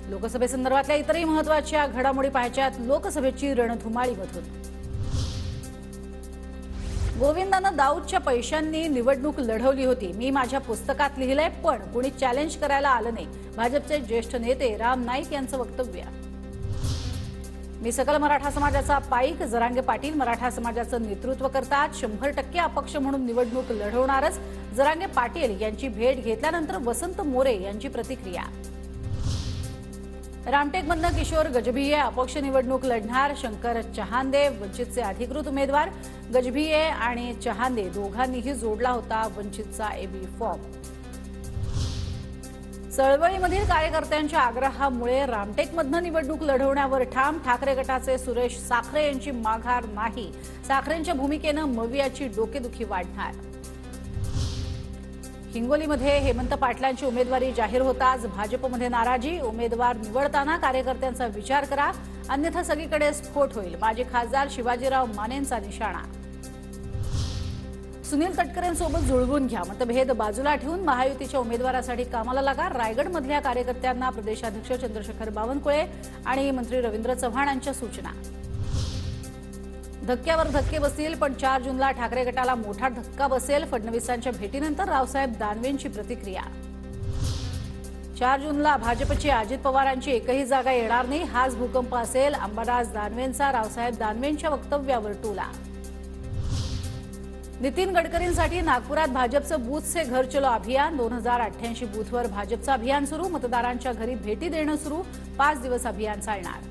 लोकसभेसंदर्भातल्या इतरही महत्त्वाच्या घडामोडी पाहायच्यात लोकसभेची रणधुमाळीमधून। गोविंदानं दाऊदच्या पैशांनी निवडणूक लढवली होती, मी माझ्या पुस्तकात लिहिलंय, पण कोणी चॅलेंज करायला आलं नाही। भाजपचे ज्येष्ठ नेते राम नाईक यांचं वक्तव्य। मी सकल मराठा समाजाचा पाईक, जरांगे पाटील मराठा समाजाचं नेतृत्व करतात, 100% अपक्ष म्हणून निवडणूक लढवणारच। जरांगे पाटील यांची भेट घेतल्यानंतर वसंत मोरे यांची प्रतिक्रिया। रामटेकमधनं किशोर गजभिये अपक्ष निवडणूक लढणार, शंकर चहांदे वंचितचे अधिकृत उमेदवार। गजभिये आणि चहांदे दोघांनीही जोडला होता वंचितचा एबी फॉर्म। चळवळीमधील कार्यकर्त्यांच्या आग्रहामुळे रामटेकमधनं निवडणूक लढवण्यावर ठाम, ठाकरे गटाचे सुरेश साखरे यांची माघार नाही, साखरेंच्या भूमिकेनं मवियाची डोकेदुखी वाढणार। हिंगोलीमध्ये हेमंत पाटलांची उमेदवारी जाहीर होताच भाजपमध्ये नाराजी, उमेदवार निवडताना कार्यकर्त्यांचा विचार करा, अन्यथा सगळीकडे स्फोट होईल, माजी खासदार शिवाजीराव मानेंचा निशाणा। सुनील तटकरेंसोबत जुळवून घ्या, मतभेद बाजूला ठेवून महायुतीच्या उमेदवारासाठी कामाला लागा, रायगडमधल्या कार्यकर्त्यांना प्रदेशाध्यक्ष चंद्रशेखर बावनकुळे आणि मंत्री रवींद्र चव्हाण यांच्या सूचना। धक्क्यावर धक्के बसतील, पण 4 जूनला ठाकरे गटाला मोठा धक्का बसेल, फडणवीसांच्या भेटीनंतर रावसाहेब दानवेंची प्रतिक्रिया। 4 जूनला भाजपची अजित पवारांची एकही जागा येणार नाही, हाच भूकंप असेल, अंबादास दानवेंचा रावसाहेब दानवेंच्या वक्तव्यावर टोला। नितीन गडकरींसाठी नागपुरात भाजपचं बूथ से घर चलो अभियान, 2088 बूथवर भाजपचं अभियान सुरू, मतदारांच्या घरी भेटी देणं सुरू, 5 दिवस अभियान चालणार।